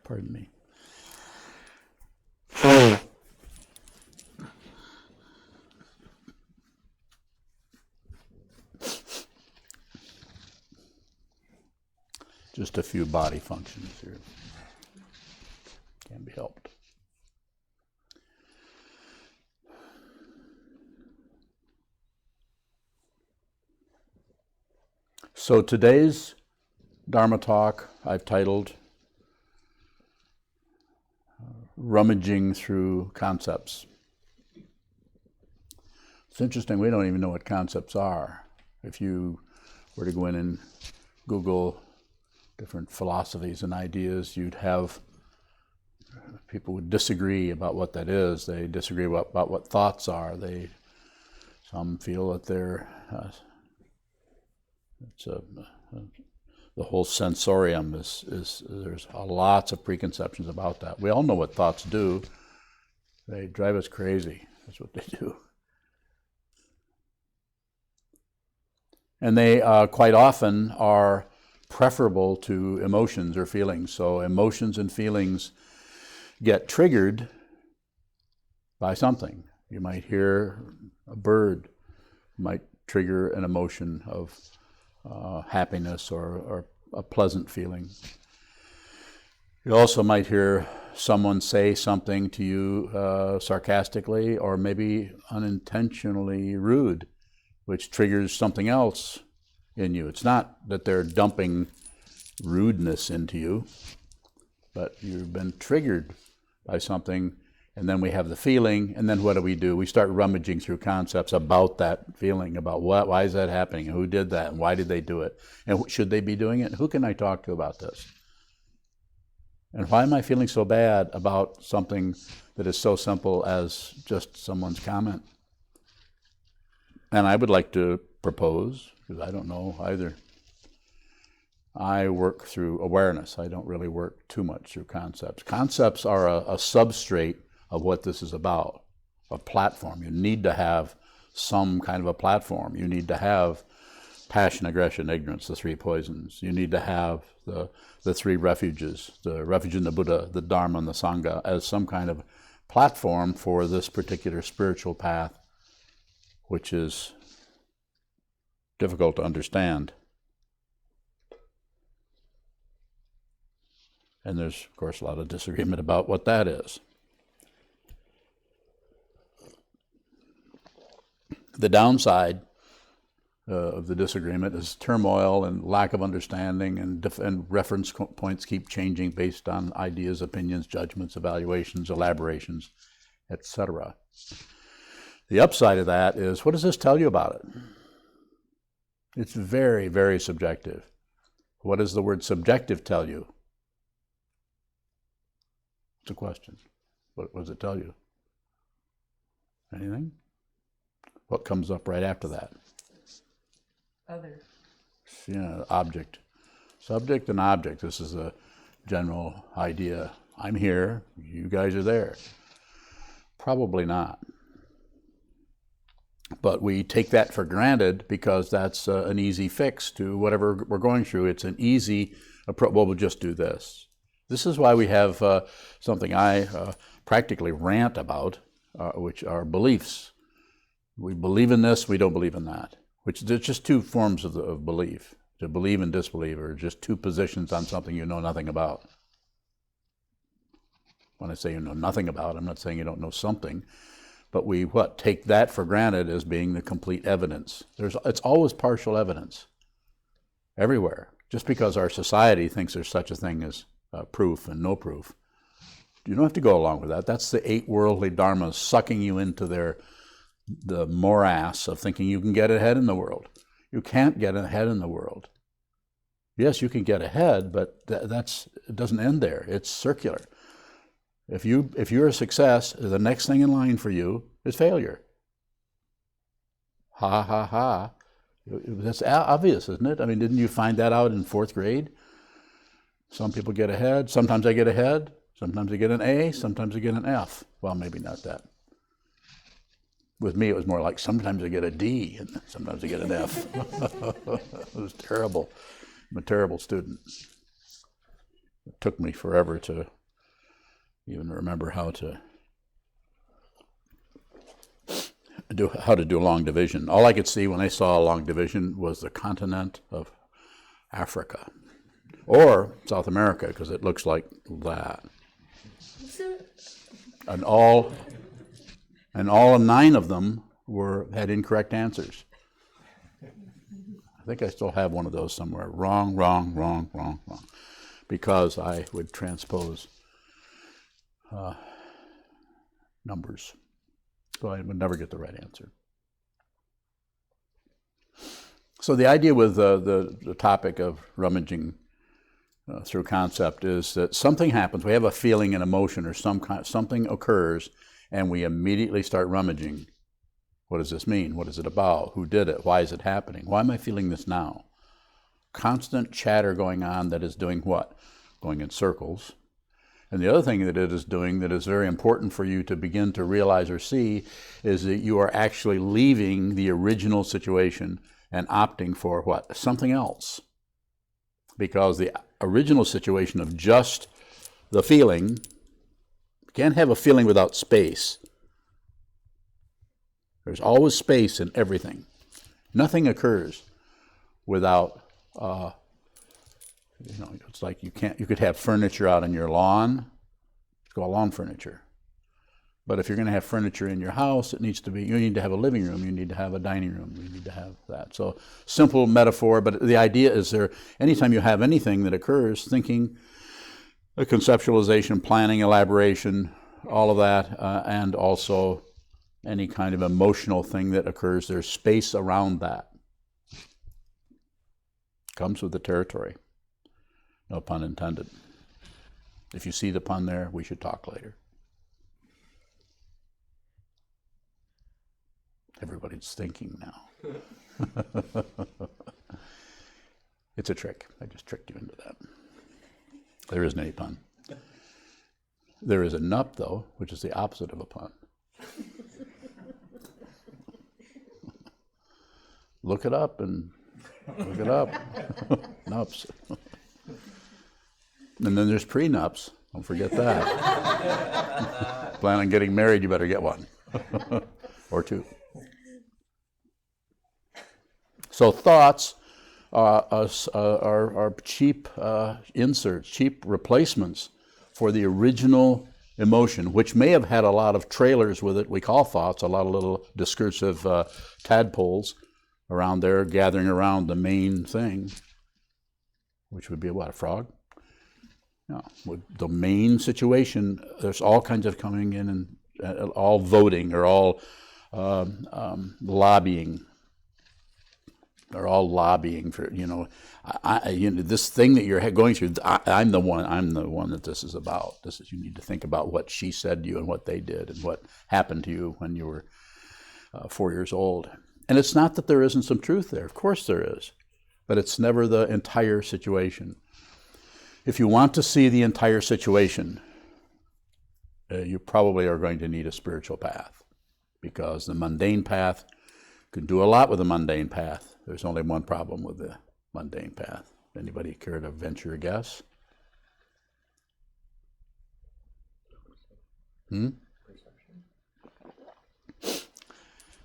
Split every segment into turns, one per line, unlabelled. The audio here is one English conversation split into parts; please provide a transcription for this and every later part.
Pardon me. Just a few body functions here. Can't be helped. So today's Dharma talk I've titled Rummaging Through Concepts. It's interesting, we don't even know what concepts are. If you were to go in and Google different philosophies and ideas, you'd have people would disagree about what that is. They disagree about what thoughts are. Some feel that they're the whole sensorium is there's lots of preconceptions about that. We all know what thoughts do. They drive us crazy. That's what they do. And they quite often are preferable to emotions or feelings. So emotions and feelings get triggered by something. You might hear a bird, might trigger an emotion of happiness or a pleasant feeling. You also might hear someone say something to you sarcastically or maybe unintentionally rude, which triggers something else in you. It's not that they're dumping rudeness into you, but you've been triggered by something, and then we have the feeling, and then what do? We start rummaging through concepts about that feeling, about why is that happening, and who did that, and why did they do it, and should they be doing it, and who can I talk to about this? And why am I feeling so bad about something that is so simple as just someone's comment? And I would like to propose, because I don't know either, I work through awareness. I don't really work too much through concepts. Concepts are a substrate of what this is about, a platform. You need to have some kind of a platform. You need to have passion, aggression, ignorance, the three poisons. You need to have the three refuges, the refuge in the Buddha, the Dharma, and the Sangha, as some kind of platform for this particular spiritual path, which is difficult to understand. And there's, of course, a lot of disagreement about what that is. The downside of the disagreement is turmoil and lack of understanding, and reference points keep changing based on ideas, opinions, judgments, evaluations, elaborations, etc. The upside of that is, what does this tell you about it? It's very, very subjective. What does the word subjective tell you? It's a question. What does it tell you? Anything? What comes up right after that?
Other.
Yeah, object. Subject and object. This is a general idea. I'm here, you guys are there. Probably not. But we take that for granted because that's an easy fix to whatever we're going through. It's an easy approach. Well, we'll just do this. This is why we have something I practically rant about, which are beliefs. We believe in this, we don't believe in that. Which there's just two forms of belief. To believe and disbelieve are just two positions on something you know nothing about. When I say you know nothing about, I'm not saying you don't know something. But we take that for granted as being the complete evidence. It's always partial evidence, everywhere. Just because our society thinks there's such a thing as proof and no proof, you don't have to go along with that. That's the eight worldly dharmas sucking you into the morass of thinking you can get ahead in the world. You can't get ahead in the world. Yes, you can get ahead, but it doesn't end there. It's circular. If you're a success, the next thing in line for you is failure. Ha, ha, ha. That's obvious, isn't it? I mean, didn't you find that out in fourth grade? Some people get ahead. Sometimes I get ahead. Sometimes I get an A. Sometimes I get an F. Well, maybe not that. With me, it was more like sometimes I get a D and sometimes I get an F. It was terrible. I'm a terrible student. took me forever to even remember how to do long division. All I could see when I saw a long division was the continent of Africa or South America, because it looks like that. And all 9 of them had incorrect answers. I think I still have one of those somewhere. Wrong, wrong, wrong, wrong, wrong. Because I would transpose numbers. So I would never get the right answer. So the idea with the topic of rummaging through concept is that something happens. We have a feeling, an emotion, or something occurs, and we immediately start rummaging. What does this mean? What is it about? Who did it? Why is it happening? Why am I feeling this now? Constant chatter going on that is doing what? Going in circles. And the other thing that it is doing that is very important for you to begin to realize or see is that you are actually leaving the original situation and opting for what? Something else. Because the original situation of just the feeling, you can't have a feeling without space. There's always space in everything. Nothing occurs without, it's like you could have furniture out on your lawn. It's called lawn furniture. But if you're going to have furniture in your house, you need to have a living room, you need to have a dining room, you need to have that. So simple metaphor, but the idea is anytime you have anything that occurs, thinking, a conceptualization, planning, elaboration, all of that, and also any kind of emotional thing that occurs, there's space around that. Comes with the territory. No pun intended. If you see the pun there, we should talk later. Everybody's thinking now. It's a trick. I just tricked you into that. There isn't any pun. There is a nup, though, which is the opposite of a pun. Look it up. Nups. And then there's prenups. Don't forget that. Plan on getting married, you better get one. Or 2. So thoughts are cheap inserts, cheap replacements for the original emotion, which may have had a lot of trailers with it. We call thoughts a lot of little discursive tadpoles around there gathering around the main thing, which would be what, a frog? No, with the main situation, there's all kinds of coming in and all voting or all lobbying. They're all lobbying for, this thing that you're going through. I'm the one that this is about. You need to think about what she said to you and what they did and what happened to you when you were 4 years old. And it's not that there isn't some truth there. Of course there is. But it's never the entire situation. If you want to see the entire situation, you probably are going to need a spiritual path, because the mundane path can do a lot with the mundane path. There's only one problem with the mundane path. Anybody care to venture a guess?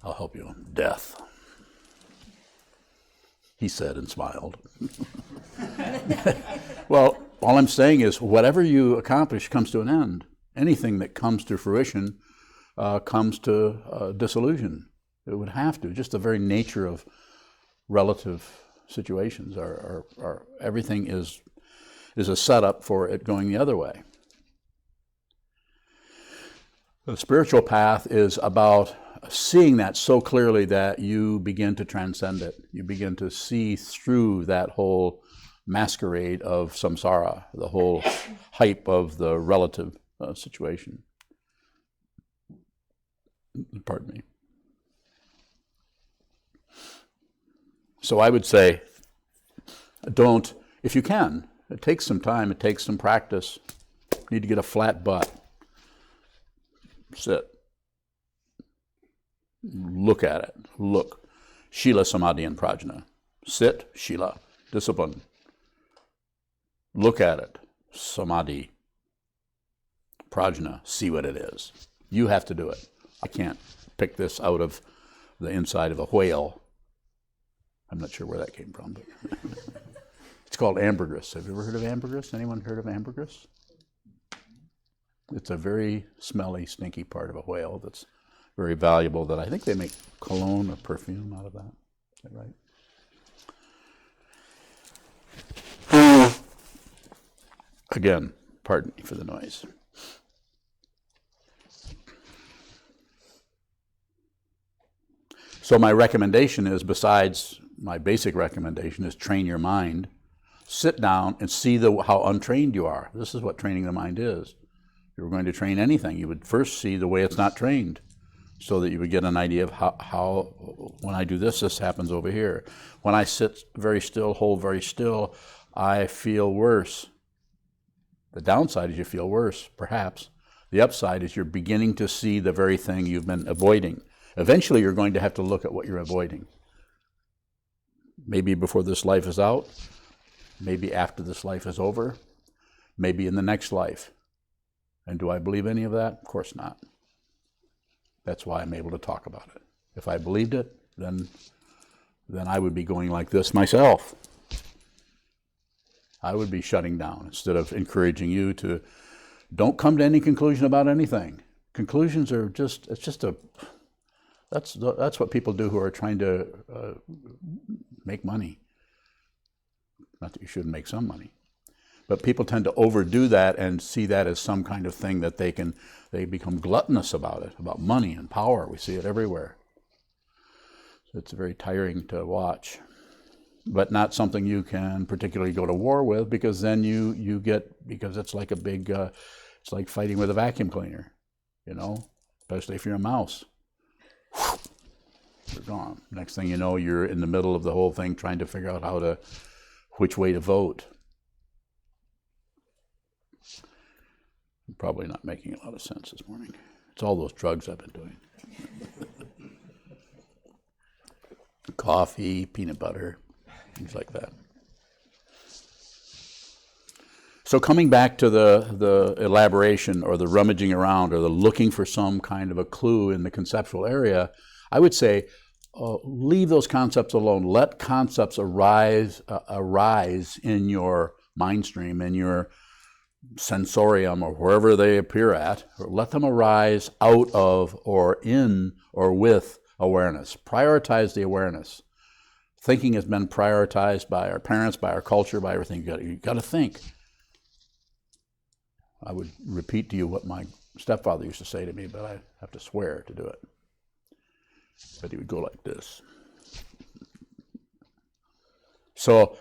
I'll help you. Death. He said and smiled. Well, all I'm saying is whatever you accomplish comes to an end. Anything that comes to fruition comes to disillusion. It would have to. Just the very nature of relative situations are everything is a setup for it going the other way. The spiritual path is about seeing that so clearly that you begin to transcend it. You begin to see through that whole masquerade of samsara, the whole hype of the relative situation. Pardon me. So I would say, if you can, it takes some time, it takes some practice. You need to get a flat butt. Sit. Look at it. Look. Shila, Samadhi, and Prajna. Sit, Shila. Discipline. Look at it. samadhi, prajna, see what it is. You have to do it. I can't pick this out of the inside of a whale. I'm not sure where that came from, but it's called ambergris. Have you ever heard of ambergris? Anyone heard of ambergris? It's a very smelly, stinky part of a whale that's very valuable, that I think they make cologne or perfume out of that. Is that right? Again, pardon me for the noise. So my recommendation is, besides my basic recommendation, is train your mind. Sit down and see how untrained you are. This is what training the mind is. If you were going to train anything, you would first see the way it's not trained, so that you would get an idea of how when I do this, this happens over here. When I sit very still, hold very still, I feel worse. The downside is you feel worse, perhaps. The upside is you're beginning to see the very thing you've been avoiding. Eventually, you're going to have to look at what you're avoiding. Maybe before this life is out, maybe after this life is over, maybe in the next life. And do I believe any of that? Of course not. That's why I'm able to talk about it. If I believed it, then I would be going like this myself. I would be shutting down instead of encouraging you to don't come to any conclusion about anything. Conclusions are that's what people do who are trying to make money. Not that you shouldn't make some money. But people tend to overdo that and see that as some kind of thing that they become gluttonous about it, about money and power. We see it everywhere. So it's very tiring to watch, but not something you can particularly go to war with, because then because it's like it's like fighting with a vacuum cleaner, especially if you're a mouse. You're gone. Next thing you know, you're in the middle of the whole thing trying to figure out which way to vote. Probably not making a lot of sense this morning. It's all those drugs I've been doing. Coffee, peanut butter, things like that. So coming back to the elaboration or the rummaging around or the looking for some kind of a clue in the conceptual area, I would say leave those concepts alone. Let concepts arise in your mind stream, in your sensorium, or wherever they appear at, or let them arise out of or in or with awareness. Prioritize the awareness. Thinking has been prioritized by our parents, by our culture, by everything. You've got to think. I would repeat to you what my stepfather used to say to me, but I have to swear to do it. But he would go like this. So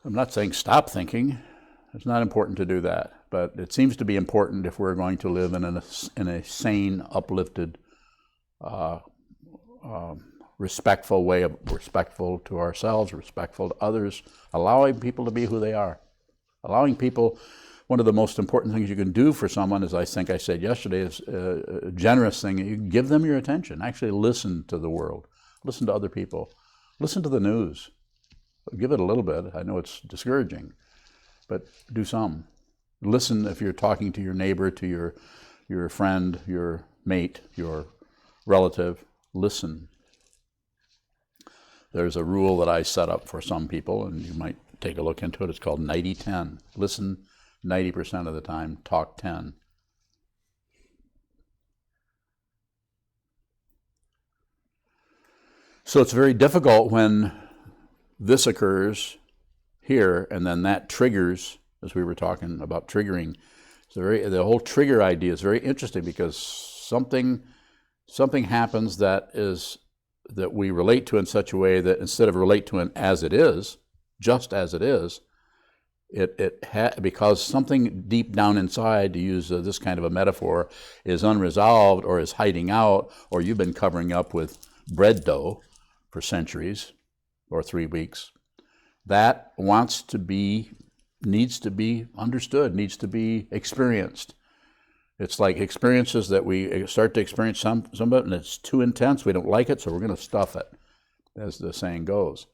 I'm not saying stop thinking. It's not important to do that, but it seems to be important if we're going to live in a sane, uplifted, respectful way, respectful to ourselves, respectful to others, allowing people to be who they are. Allowing people, one of the most important things you can do for someone, as I think I said yesterday, is a generous thing. You give them your attention. Actually listen to the world. Listen to other people. Listen to the news. Give it a little bit. I know it's discouraging, but do some. Listen if you're talking to your neighbor, to your friend, your mate, your relative. Listen. There's a rule that I set up for some people, and you might take a look into it. It's called 90-10. Listen 90% of the time, talk 10. So it's very difficult when this occurs here, and then that triggers, as we were talking about triggering. The whole trigger idea is very interesting, because something happens that we relate to in such a way that instead of relate to it as it is, just as it is, because something deep down inside, to use this kind of a metaphor, is unresolved or is hiding out, or you've been covering up with bread dough for centuries or 3 weeks, that needs to be understood, needs to be experienced. It's like experiences that we start to experience some of it, and it's too intense, we don't like it, so we're going to stuff it, as the saying goes.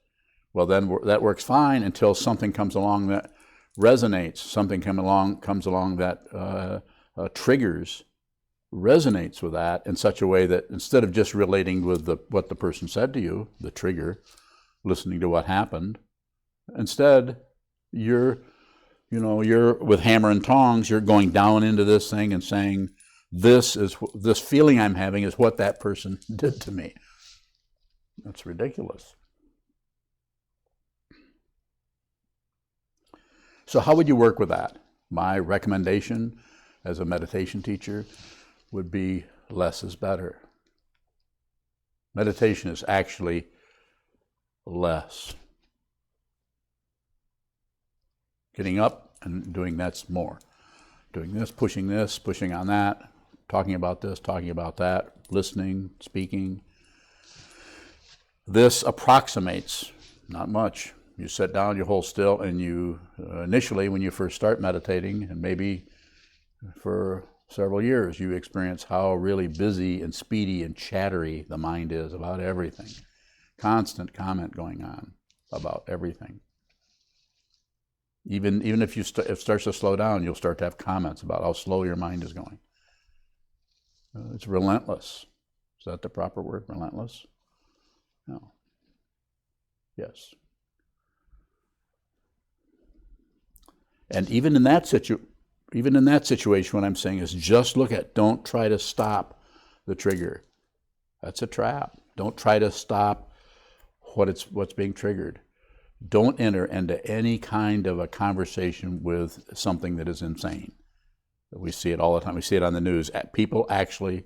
Well, then that works fine until something comes along that resonates, something comes along that triggers, resonates with that in such a way that instead of just relating with what the person said to you, the trigger, listening to what happened, instead you're with hammer and tongs, you're going down into this thing and saying, this feeling I'm having is what that person did to me. That's ridiculous. So how would you work with that? My recommendation as a meditation teacher would be less is better. Meditation is actually less. Getting up and doing that's more. Doing this, pushing on that, talking about this, talking about that, listening, speaking. This approximates, not much. You sit down, you hold still, and you, initially when you first start meditating, and maybe for several years, you experience how really busy and speedy and chattery the mind is about everything. Constant comment going on about everything. Even if if it starts to slow down, you'll start to have comments about how slow your mind is going. It's relentless. Is that the proper word, relentless? No. Yes. And even in that situation, what I'm saying is just look at, don't try to stop the trigger. That's a trap. Don't try to stop what's being triggered. Don't enter into any kind of a conversation with something that is insane. We see it all the time. We see it on the news. People actually,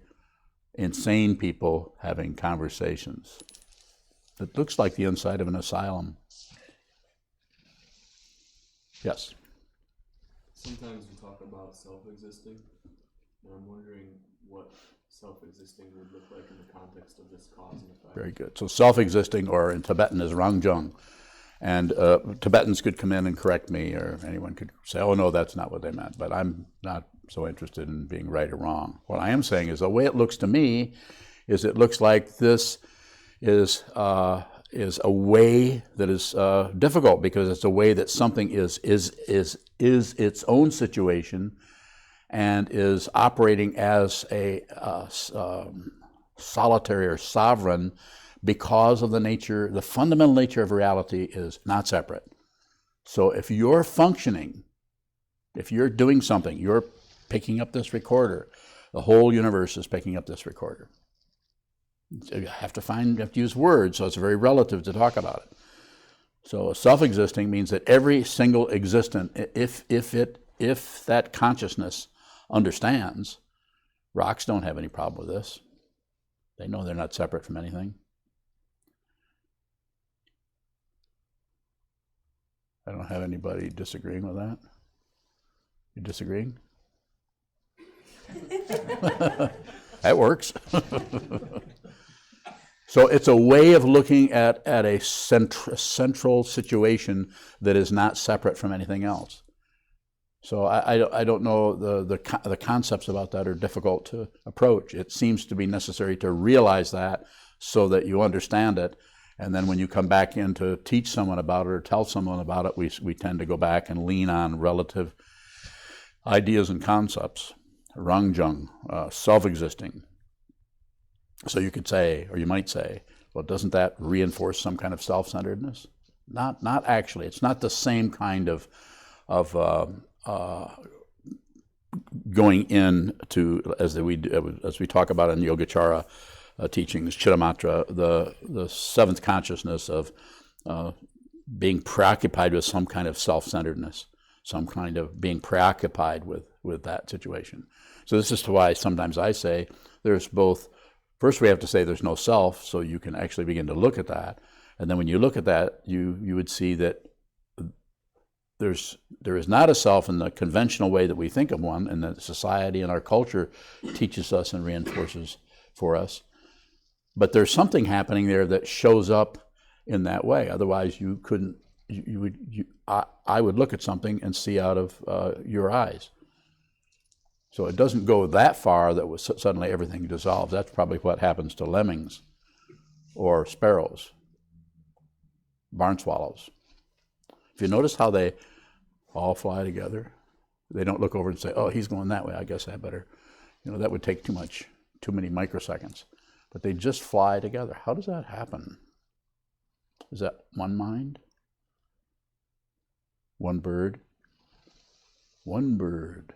insane people having conversations. It looks like the inside of an asylum. Yes?
Sometimes we talk about self-existing, and I'm wondering what self-existing would look like in the context of this cause and effect.
Very good. So self-existing, or in Tibetan, is rummaging. And Tibetans could come in and correct me, or anyone could say, oh, no, that's not what they meant. But I'm not so interested in being right or wrong. What I am saying is the way it looks to me is it looks like this is a way that is difficult, because it's a way that something is its own situation and is operating as a solitary or sovereign, because of the fundamental nature of reality is not separate. So if you're functioning, if you're doing something, you're picking up this recorder, the whole universe is picking up this recorder. You have to use words, so it's very relative to talk about it. So self-existing means that every single existent, if that consciousness understands, rocks don't have any problem with this. They know they're not separate from anything. I don't have anybody disagreeing with that. You disagreeing? That works. So it's a way of looking at a central situation that is not separate from anything else. So I don't know, the concepts about that are difficult to approach. It seems to be necessary to realize that so that you understand it. And then when you come back in to teach someone about it or tell someone about it, we tend to go back and lean on relative ideas and concepts. Rummaging, self-existing. So you could say, or you might say, well, doesn't that reinforce some kind of self-centeredness? Not actually. It's not the same kind of going into, as we talk about in Yogacara teachings, Chittamatra, the seventh consciousness of being preoccupied with some kind of self-centeredness, some kind of being preoccupied with that situation. So this is why sometimes I say there's both. First, we have to say there's no self, so you can actually begin to look at that. And then when you look at that, you would see that there is not a self in the conventional way that we think of one, and that society and our culture teaches us and reinforces for us. But there's something happening there that shows up in that way. Otherwise, you couldn't. I would look at something and see out of your eyes. So it doesn't go that far that suddenly everything dissolves. That's probably what happens to lemmings or sparrows, barn swallows. If you notice how all fly together. They don't look over and say, oh, he's going that way, I guess I better, that would take too many microseconds. But they just fly together. How does that happen? Is that one mind? One bird? One bird.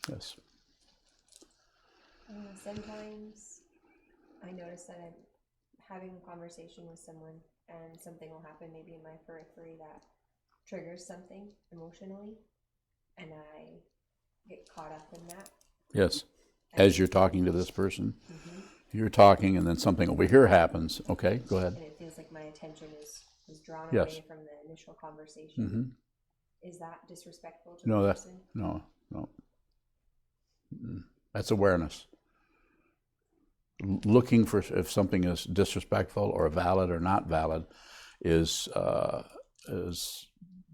Yes.
Sometimes I notice that I'm having a conversation with someone and something will happen maybe in my periphery that triggers something emotionally, and I get caught up in that.
Yes. As you're talking to this person, you're talking and then something over here happens. Okay, go ahead.
And it feels like my attention is drawn
Yes.
away from the initial conversation. Is that disrespectful to
No,
the
that
person?
no. That's awareness. Looking for if something is disrespectful or valid or not valid is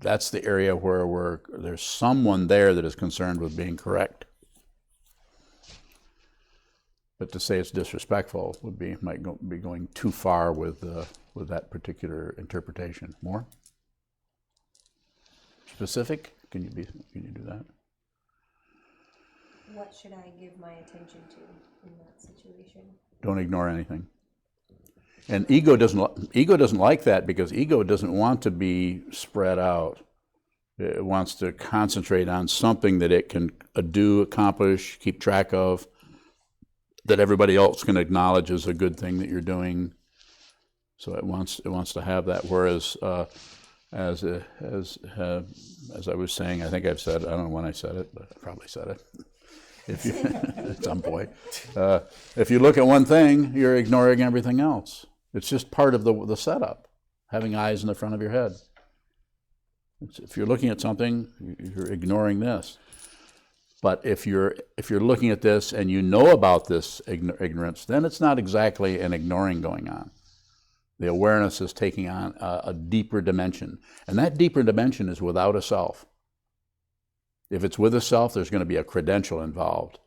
that's the area where there's someone there that is concerned with being correct. But to say it's disrespectful might be going too far with that particular interpretation. More specific? Can you do that?
What should I give my attention to in that situation?
Don't ignore anything. And ego doesn't like that, because ego doesn't want to be spread out. It wants to concentrate on something that it can do, accomplish, keep track of, that everybody else can acknowledge as a good thing that you're doing. So it wants to have that. Whereas as I was saying, I think I've said, I don't know when I said it, but I probably said it. At some point, if you look at one thing, you're ignoring everything else. It's just part of the setup. Having eyes in the front of your head. If you're looking at something, you're ignoring this. But if you're looking at this and you know about this ignorance, then it's not exactly an ignoring going on. The awareness is taking on a deeper dimension, and that deeper dimension is without a self. If it's with a self, there's going to be a credential involved.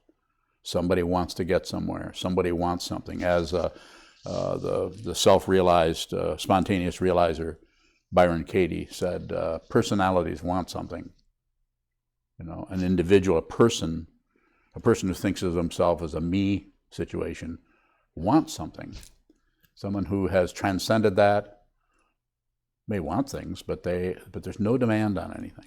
Somebody wants to get somewhere. Somebody wants something. As the self-realized, spontaneous realizer, Byron Katie, said, personalities want something. An individual, a person who thinks of himself as a me situation, wants something. Someone who has transcended that may want things, but there's no demand on anything.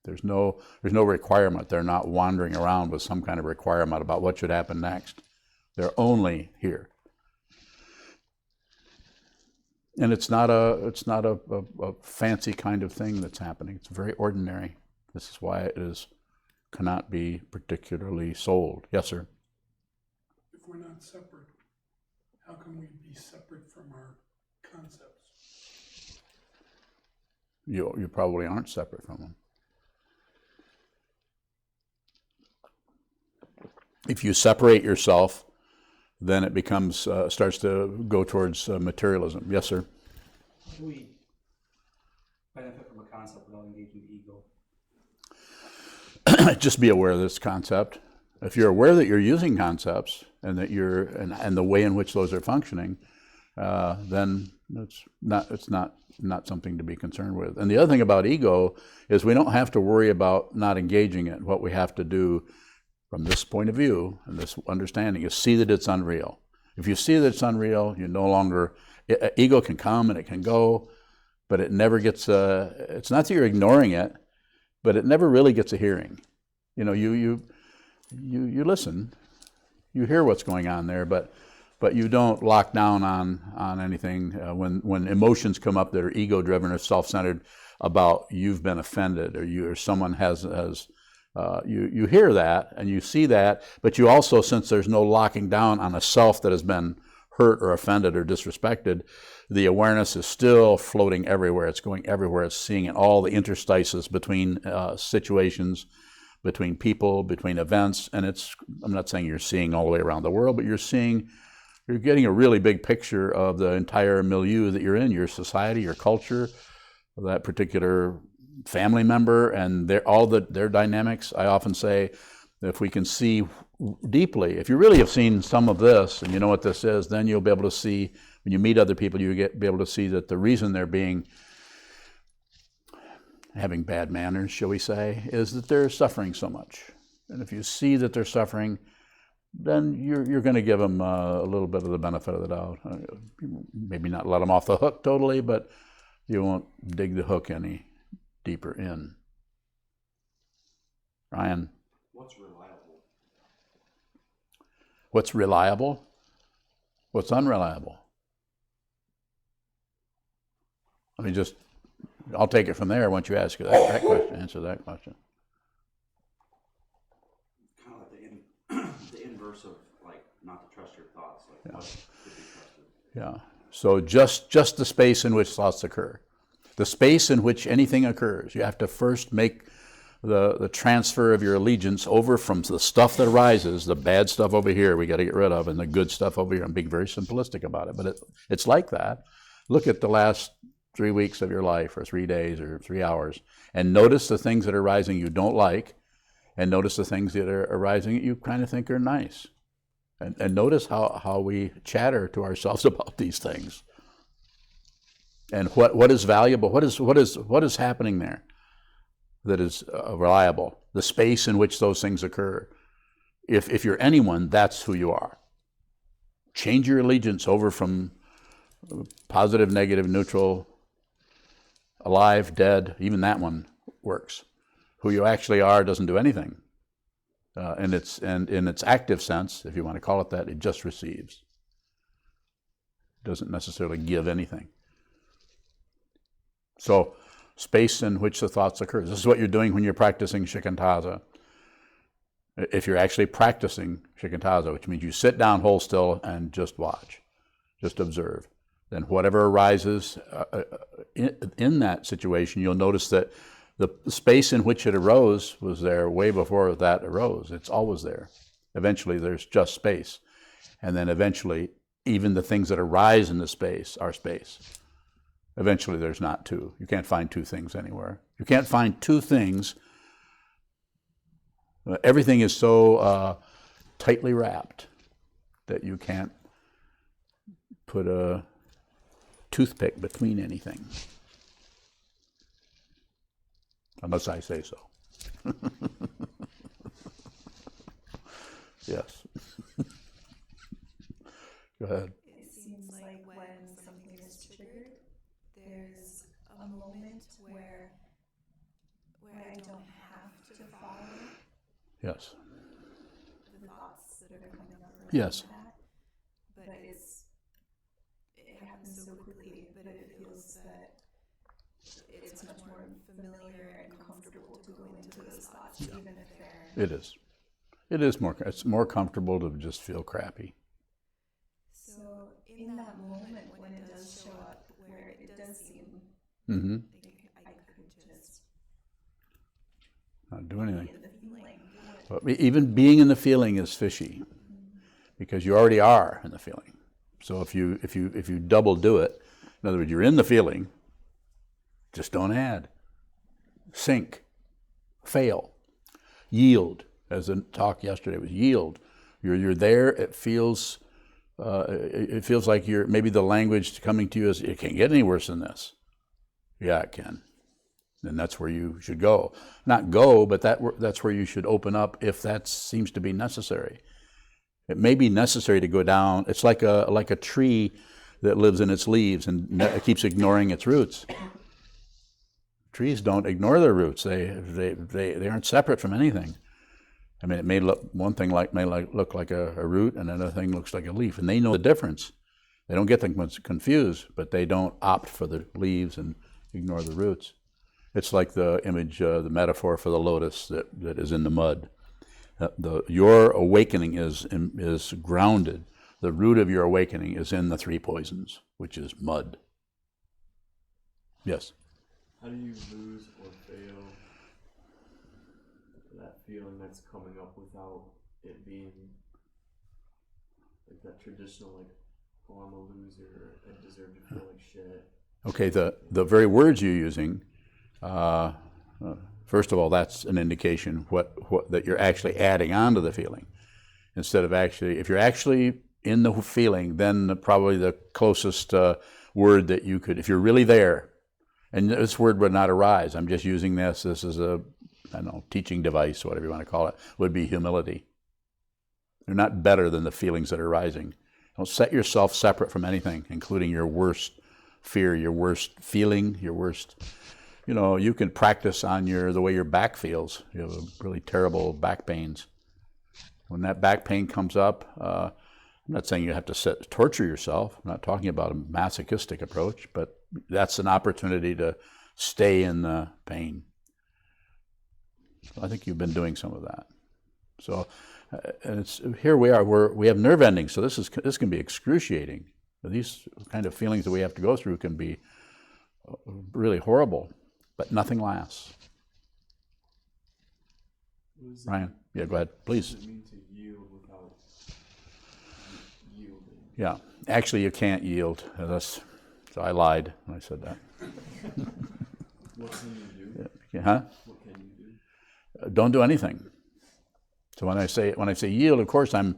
There's no requirement. They're not wandering around with some kind of requirement about what should happen next. They're only here. And it's not a fancy kind of thing that's happening. It's very ordinary. This is why it cannot be particularly sold. Yes, sir?
If we're not separate, how can we be separate from our concepts?
You probably aren't separate from them. If you separate yourself, then it becomes starts to go towards materialism. Yes, sir?
How do we benefit from a concept without engaging the ego?
Just be aware of this concept. If you're aware that you're using concepts and that and the way in which those are functioning, then it's not something to be concerned with. And the other thing about ego is we don't have to worry about not engaging it. What we have to do from this point of view and this understanding is see that it's unreal. If you see that it's unreal, you no longer, ego can come and it can go, but it never gets, it's not that you're ignoring it, but it never really gets a hearing. You listen, you hear what's going on there, but you don't lock down on anything. When emotions come up that are ego-driven or self-centered about you've been offended or someone has you hear that and you see that, but you also, since there's no locking down on a self that has been hurt or offended or disrespected, the awareness is still floating everywhere. It's going everywhere. It's seeing in all the interstices between situations, between people, between events. And I'm not saying you're seeing all the way around the world, but you're getting a really big picture of the entire milieu that you're in, your society, your culture, that particular family member, and their dynamics. I often say, if we can see deeply, if you really have seen some of this and you know what this is, then you'll be able to see when you meet other people, you be able to see that the reason they're having bad manners, shall we say, is that they're suffering so much. And if you see that they're suffering, then you're going to give them a little bit of the benefit of the doubt. Maybe not let them off the hook totally, but you won't dig the hook any deeper in. Ryan?
What's reliable?
What's reliable? What's unreliable? I mean, I'll take it from there once you ask that question, answer that question.
Kind of like the inverse of like not to trust your thoughts. Like what could be trusted?
Yeah. So just the space in which thoughts occur, the space in which anything occurs. You have to first make the transfer of your allegiance over from the stuff that arises, the bad stuff over here we got to get rid of, and the good stuff over here. I'm being very simplistic about it, but it's like that. Look at the last 3 weeks of your life, or 3 days, or 3 hours, and notice the things that are arising you don't like, and notice the things that are arising that you kind of think are nice. And notice how we chatter to ourselves about these things. And what is valuable, what is happening there that is reliable, the space in which those things occur. If you're anyone, that's who you are. Change your allegiance over from positive, negative, neutral, alive, dead, even that one works. Who you actually are doesn't do anything. In its active sense, if you want to call it that, it just receives. It doesn't necessarily give anything. So, space in which the thoughts occur. This is what you're doing when you're practicing shikantaza. If you're actually practicing shikantaza, which means you sit down, hold still, and just watch, just observe. Then whatever arises in that situation, you'll notice that the space in which it arose was there way before that arose. It's always there. Eventually, there's just space. And then eventually, even the things that arise in the space are space. Eventually, there's not two. You can't find two things anywhere. You can't find two things. Everything is so tightly wrapped that you can't put a toothpick between anything. Unless I say so. Yes. Go ahead.
It seems like when something is triggered, there's a moment where I don't have to follow
Yes.
the thoughts that are coming up around
Yes.
that, but it happens so quickly, but it feels that it's much more familiar and comfortable to go into those thoughts, even if they're...
It is. It's more comfortable to just feel crappy.
So in that moment when it does show up, where it does seem
Mm-hmm.
like I could just
Not do anything.
be in the feeling,
But even being in the feeling is fishy, because you already are in the feeling. So if you double do it, in other words, you're in the feeling, just don't add. Sink, fail, yield. As the talk yesterday was yield. You're there. It feels like maybe the language coming to you is, it can't get any worse than this. Yeah, it can. And that's where you should go. Not go, but that's where you should open up if that seems to be necessary. It may be necessary to go down. It's like a tree that lives in its leaves and it keeps ignoring its roots. Trees don't ignore their roots. They aren't separate from anything. I mean, it may look look like a root, and another thing looks like a leaf, and they know the difference. They don't get them confused, but they don't opt for the leaves and ignore the roots. It's like the image, the metaphor for the lotus that is in the mud. Your awakening is grounded. The root of your awakening is in the three poisons, which is mud. Yes?
How do you lose or fail that feeling that's coming up without it being like that traditional, like, oh, I'm a loser, I deserve to feel like shit?
Okay, the very words you're using, first of all, that's an indication what that you're actually adding on to the feeling. Instead of if you're actually in the feeling, then probably the closest word that you could, if you're really there, and this word would not arise, I'm just using this as a, I don't know, teaching device, whatever you want to call it, would be humility. You're not better than the feelings that are arising. Don't set yourself separate from anything, including your worst fear, your worst feeling, your worst, you can practice on the way your back feels. You have really terrible back pains. When that back pain comes up, I'm not saying you have to torture yourself. I'm not talking about a masochistic approach, but that's an opportunity to stay in the pain. I think you've been doing some of that. So, and here we are. We have nerve endings, so this can be excruciating. These kind of feelings that we have to go through can be really horrible, but nothing lasts. Ryan, yeah, go ahead, please.
What does it mean to yield without yielding?
Yeah, actually, you can't yield. So I lied when I said that.
What can you do?
Yeah. Huh?
What can you do?
Don't do anything. So when I say yield, of course, I'm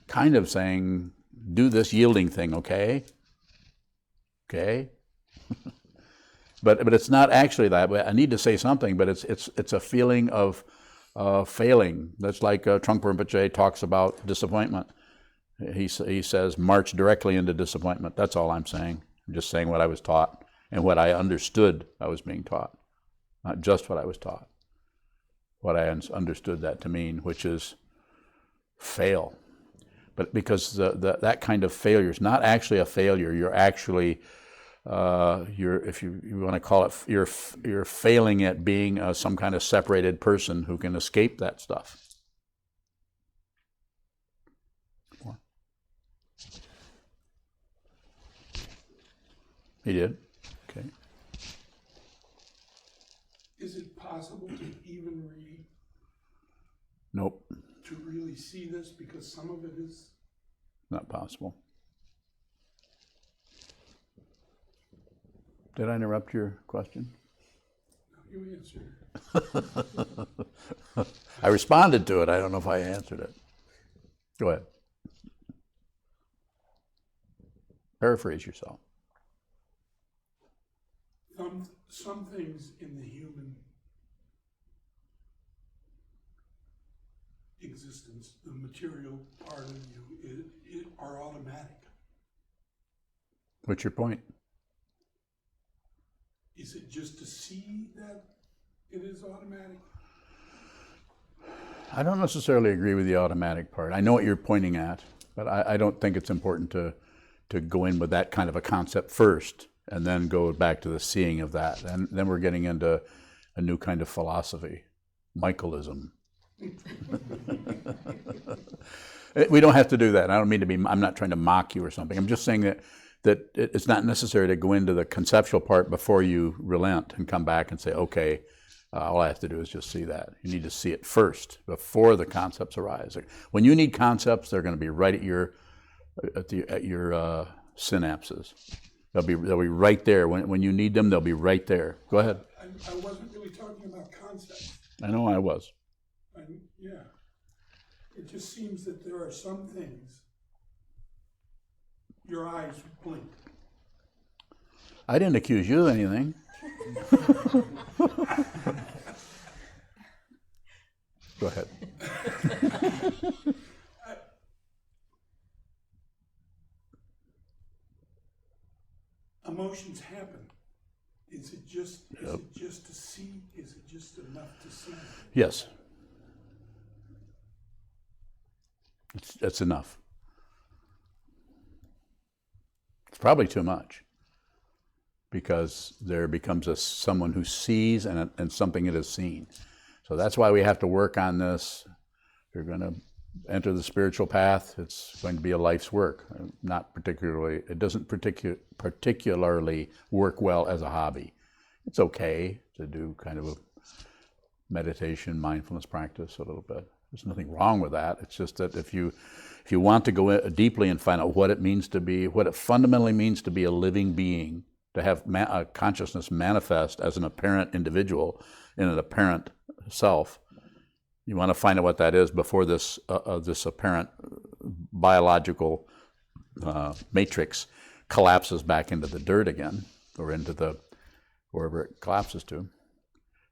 kind of saying do this yielding thing, okay? Okay. But it's not actually that. I need to say something, but it's a feeling of failing. That's like Trungpa Rinpoche talks about disappointment. He says, march directly into disappointment. That's all I'm saying. I'm just saying what I was taught and what I understood I was being taught. Not just what I was taught. What I understood that to mean, which is fail. But because that kind of failure is not actually a failure, you're actually, if you want to call it, you're failing at being some kind of separated person who can escape that stuff. He did? Okay.
Is it possible to even read,
Nope,
to really see this? Because some of it is,
not possible. Did I interrupt your question?
you answer.
I responded to it. I don't know if I answered it. Go ahead. Paraphrase yourself.
Some things in the human existence, the material part of you, are automatic.
What's your point?
Is it just to see that it is automatic?
I don't necessarily agree with the automatic part. I know what you're pointing at, but I don't think it's important to go in with that kind of a concept first and then go back to the seeing of that. And then we're getting into a new kind of philosophy, Michaelism. We don't have to do that. I don't mean to be, I'm not trying to mock you or something. I'm just saying that it's not necessary to go into the conceptual part before you relent and come back and say, okay, all I have to do is just see that. You need to see it first before the concepts arise. When you need concepts, they're going to be right at your synapses. They'll be right there. When you need them, they'll be right there. Go ahead.
I wasn't really talking about concepts.
I know I was.
Yeah. It just seems that there are some things your eyes blink.
I didn't accuse you of anything. Go ahead.
Emotions happen. Is it just to see? Is it just enough to see?
Yes. That's enough. It's probably too much, because there becomes someone who sees and something that is seen. So that's why we have to work on this. If you're going to enter the spiritual path, it's going to be a life's work. It doesn't particularly work well as a hobby. It's okay to do kind of a meditation, mindfulness practice a little bit. There's nothing wrong with that. It's just that if you want to go deeply and find out what it fundamentally means to be a living being, to have a consciousness manifest as an apparent individual in an apparent self, you want to find out what that is before this apparent biological matrix collapses back into the dirt again, or into the wherever it collapses to,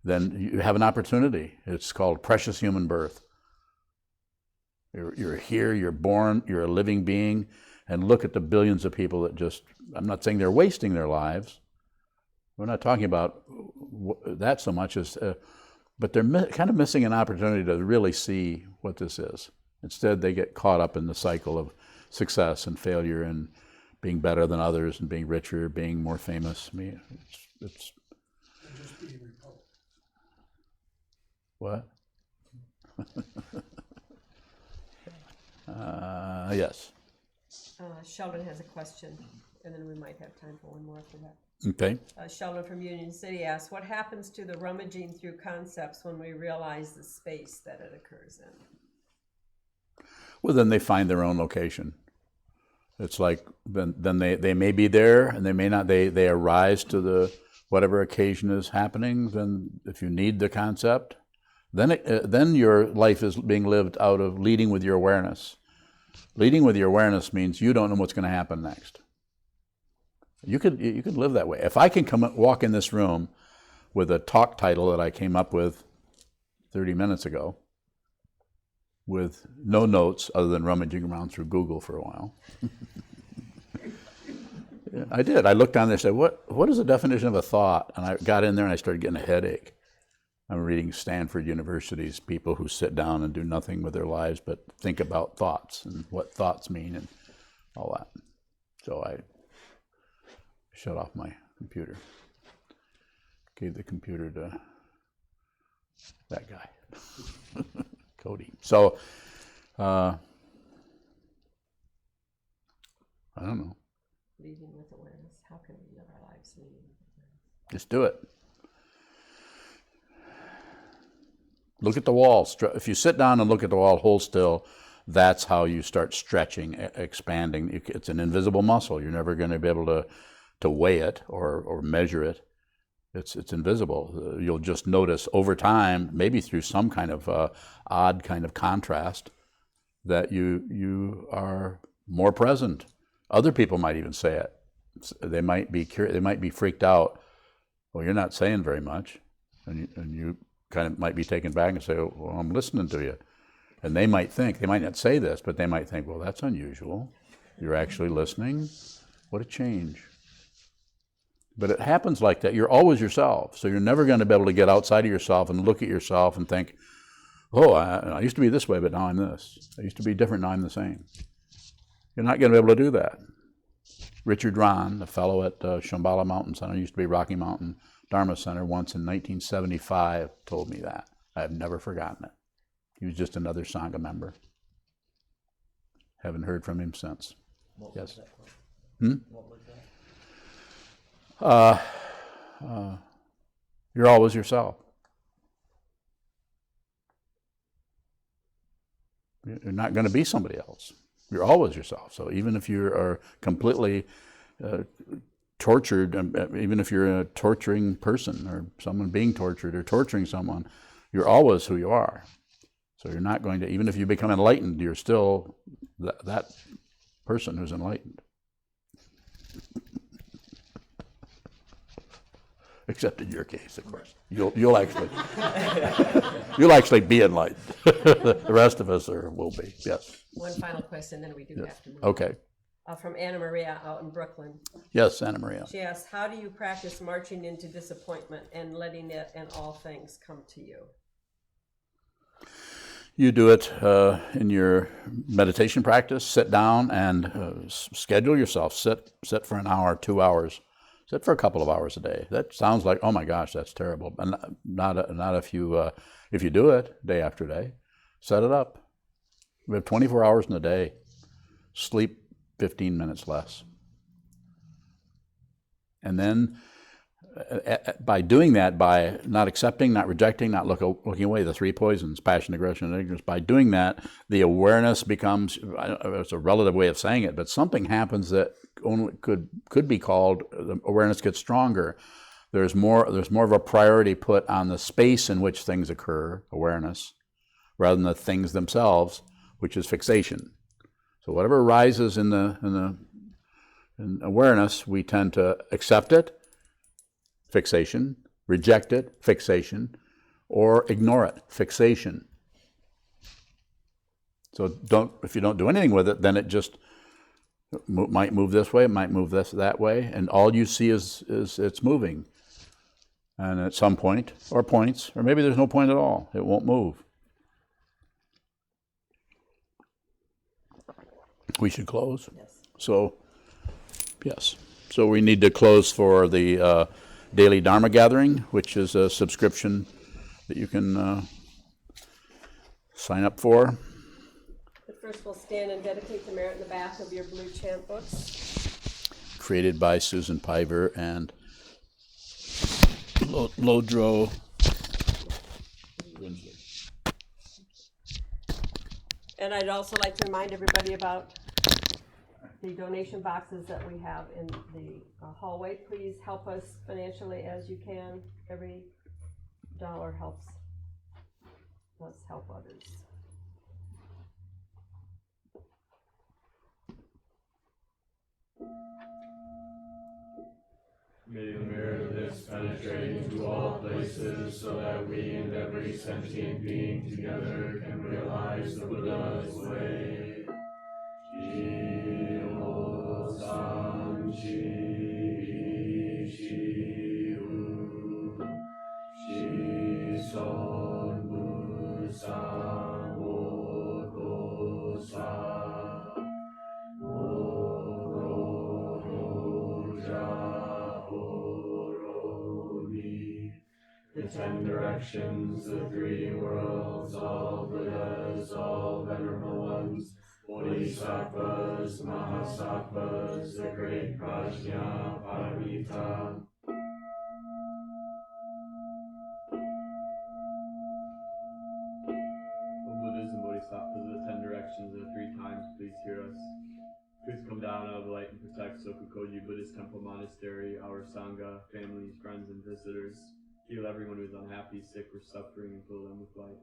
then you have an opportunity. It's called precious human birth. You're here, you're born, you're a living being, and look at the billions of people that just, I'm not saying they're wasting their lives. We're not talking about that so much as, but they're kind of missing an opportunity to really see what this is. Instead, they get caught up in the cycle of success and failure and being better than others and being richer, being more famous. I mean, it's
just being Republicans.
what? Yes.
Sheldon has a question, and then we might have time for one more after that.
Okay.
Sheldon from Union City asks, what happens to the rummaging through concepts when we realize the space that it occurs in?
Well, then they find their own location. It's like, then they may be there and they may not, they arise to the whatever occasion is happening. Then if you need the concept, then your life is being lived out of leading with your awareness. Leading with your awareness means you don't know what's going to happen next. You could live that way. If I can walk in this room with a talk title that I came up with 30 minutes ago, with no notes other than rummaging around through Google for a while. Yeah, I did. I looked on there and said, what is the definition of a thought? And I got in there and I started getting a headache. I'm reading Stanford University's people who sit down and do nothing with their lives but think about thoughts and what thoughts mean and all that. So I shut off my computer. Gave the computer to that guy. Cody. So, I don't know.
Leading with awareness. How can we live our lives leading with awareness?
Just do it. Look at the wall. If you sit down and look at the wall, hold still, that's how you start stretching, expanding. It's an invisible muscle. You're never going to be able to weigh it or measure it. It's invisible. You'll just notice over time, maybe through some kind of odd kind of contrast, that you are more present. Other people might even say it. They might be curious. They might be freaked out. Well, you're not saying very much, and you kind of might be taken back and say, "Well, I'm listening to you." And they might not say this, but they might think, "Well, that's unusual. You're actually listening. What a change." But it happens like that. You're always yourself. So you're never going to be able to get outside of yourself and look at yourself and think, oh, I used to be this way, but now I'm this. I used to be different, now I'm the same. You're not going to be able to do that. Richard Rahn, the fellow at Shambhala Mountain Center, used to be Rocky Mountain Dharma Center, once in 1975 told me that. I've never forgotten it. He was just another Sangha member. Haven't heard from him since.
What
Yes.
was that quote? What was that?
You're always yourself. You're not going to be somebody else. You're always yourself. So even if you are completely tortured, even if you're a torturing person or someone being tortured or torturing someone, you're always who you are. So you're not going to, even if you become enlightened, you're still that person who's enlightened. Except in your case, of course. You'll actually be enlightened. The rest of us will be. Yes.
One final question, then we do
Yes.
have to move.
Okay.
From Anna Maria out in Brooklyn.
Yes, Anna Maria.
She asks, how do you practice marching into disappointment and letting it and all things come to you?
You do it in your meditation practice. Sit down and schedule yourself. Sit for an hour, 2 hours. Sit for a couple of hours a day. That sounds like, oh my gosh, that's terrible. And not if you do it day after day. Set it up. We have 24 hours in a day. Sleep 15 minutes less. And then by doing that, by not accepting, not rejecting, not looking away, the three poisons, passion, aggression, and ignorance, by doing that, the awareness becomes, it's a relative way of saying it, but something happens that only could be called, the awareness gets stronger. There's more of a priority put on the space in which things occur, awareness, rather than the things themselves, which is fixation. So whatever arises in awareness, we tend to accept it, fixation, reject it, fixation, or ignore it, fixation. So if you don't do anything with it, then it just might move this way, it might move that way, and all you see is it's moving. And at some point, or points, or maybe there's no point at all, it won't move. We should close.
Yes.
So, yes. So we need to close for the daily Dharma gathering, which is a subscription that you can sign up for.
But first we'll stand and dedicate the merit in the back of your blue chant books.
Created by Susan Piver and Lodro.
And I'd also like to remind everybody about the donation boxes that we have in the hallway. Please help us financially as you can. Every dollar helps us help others.
May the merit of this penetrate into all places, so that we and every sentient being together can realize the Buddha's way. Jio San Chi Shi Hu Shi Son Bu San Wo Ko Sa Wo Ro Ja Ho Ni. The 10 directions, the 3 worlds, all Buddhas, all venerable ones, Bodhisattvas, Mahasattvas, the great Prajna Paramita. O Buddhas and Bodhisattvas, the 10 directions, the 3 times, please hear us. Please come down out of the light and protect Sokukoji Buddhist Temple Monastery, our Sangha, families, friends, and visitors. Heal everyone who is unhappy, sick, or suffering, and fill them with light.